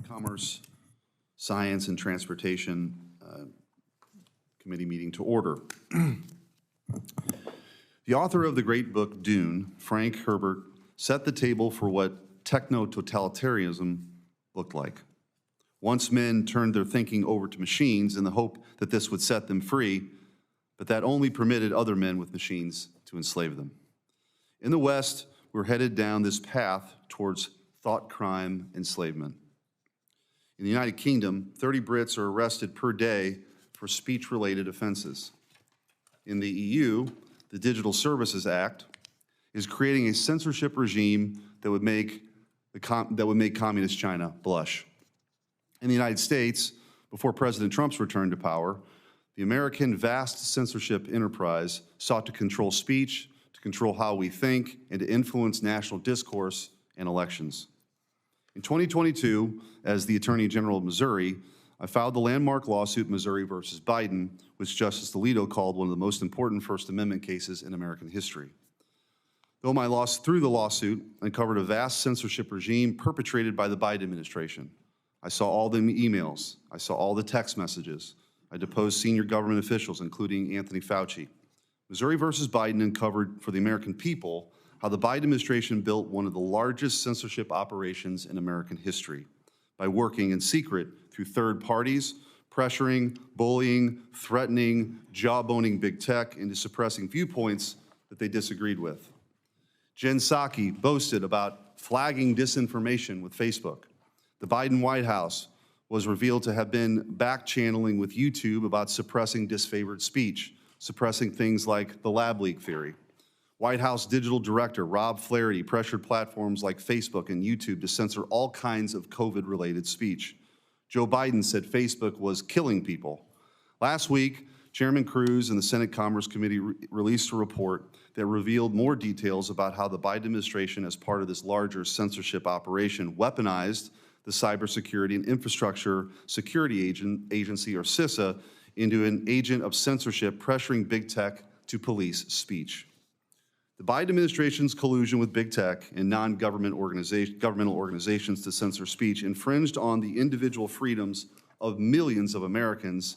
Commerce, Science, and Transportation Committee meeting to order. The author of the great book Dune, Frank Herbert, set the table for what techno-totalitarianism looked like. Once men turned their thinking over to machines in the hope that this would set them free, but that only permitted other men with machines to enslave them. In the West, we're headed down this path towards thought crime enslavement. In the United Kingdom, 30 Brits are arrested per day for speech-related offenses. In the EU, the Digital Services Act is creating a censorship regime that would make communist China blush. In the United States, before President Trump's return to power, the American vast censorship enterprise sought to control speech, to control how we think, and to influence national discourse and elections. In 2022, as the Attorney General of Missouri, I filed the landmark lawsuit Missouri versus Biden, which Justice Alito called one of the most important First Amendment cases in American history. Though my through the lawsuit uncovered a vast censorship regime perpetrated by the Biden administration. I saw all the emails, I saw all the text messages, I deposed senior government officials, including Anthony Fauci. Missouri versus Biden uncovered for the American people how the Biden administration built one of the largest censorship operations in American history by working in secret through third parties, pressuring, bullying, threatening, jawboning big tech into suppressing viewpoints that they disagreed with. Jen Psaki boasted about flagging disinformation with Facebook. The Biden White House was revealed to have been back-channeling with YouTube about suppressing disfavored speech, suppressing things like the lab leak theory. White House Digital Director Rob Flaherty pressured platforms like Facebook and YouTube to censor all kinds of COVID-related speech. Joe Biden said Facebook was killing people. Last week, Chairman Cruz and the Senate Commerce Committee released a report that revealed more details about how the Biden administration, as part of this larger censorship operation, weaponized the Cybersecurity and Infrastructure Security Agency, or CISA, into an agent of censorship pressuring big tech to police speech. The Biden administration's collusion with big tech and non-governmental organizations to censor speech infringed on the individual freedoms of millions of Americans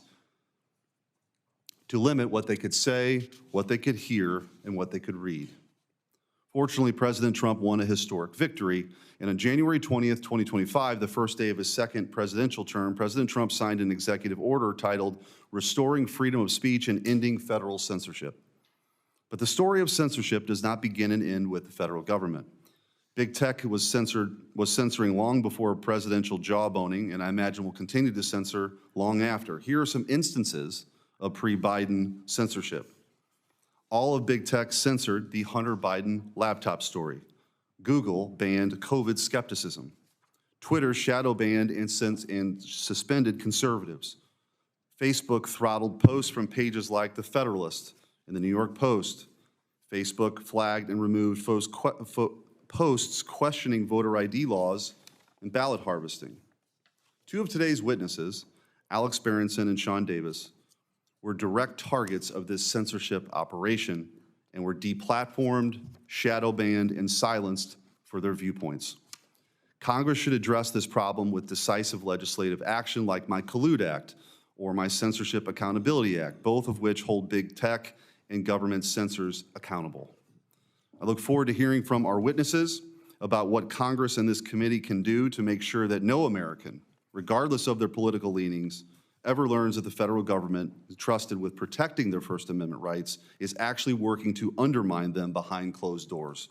to limit what they could say, what they could hear, and what they could read. Fortunately, President Trump won a historic victory, and on January 20th, 2025, the first day of his second presidential term, President Trump signed an executive order titled Restoring Freedom of Speech and Ending Federal Censorship. But the story of censorship does not begin and end with the federal government. Big tech was censoring long before presidential jawboning, and I imagine will continue to censor long after. Here are some instances of pre-Biden censorship. All of big tech censored the Hunter Biden laptop story. Google banned COVID skepticism. Twitter shadow banned and suspended conservatives. Facebook throttled posts from pages like The Federalist and the New York Post. Facebook flagged and removed posts questioning voter ID laws and ballot harvesting. Two of today's witnesses, Alex Berenson and Sean Davis, were direct targets of this censorship operation and were deplatformed, shadow banned, and silenced for their viewpoints. Congress should address this problem with decisive legislative action like my Collude Act or my Censorship Accountability Act, both of which hold big tech and government censors accountable. I look forward to hearing from our witnesses about what Congress and this committee can do to make sure that no American, regardless of their political leanings, ever learns that the federal government, trusted with protecting their First Amendment rights, is actually working to undermine them behind closed doors.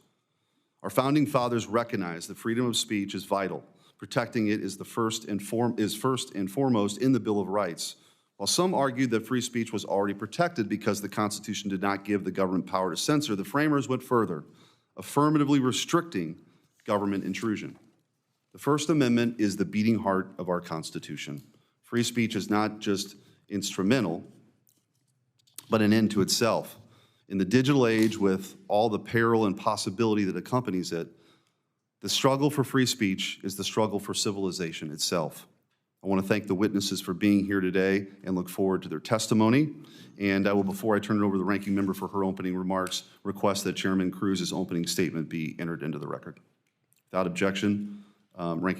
Our founding fathers recognized that freedom of speech is vital. Protecting it is first and foremost in the Bill of Rights. While some argued that free speech was already protected because the Constitution did not give the government power to censor, the framers went further, affirmatively restricting government intrusion. The First Amendment is the beating heart of our Constitution. Free speech is not just instrumental, but an end to itself. In the digital age, with all the peril and possibility that accompanies it, the struggle for free speech is the struggle for civilization itself. I want to thank the witnesses for being here today and look forward to their testimony. And I will, before I turn it over to the ranking member for her opening remarks, request that Chairman Cruz's opening statement be entered into the record. Without objection, ranking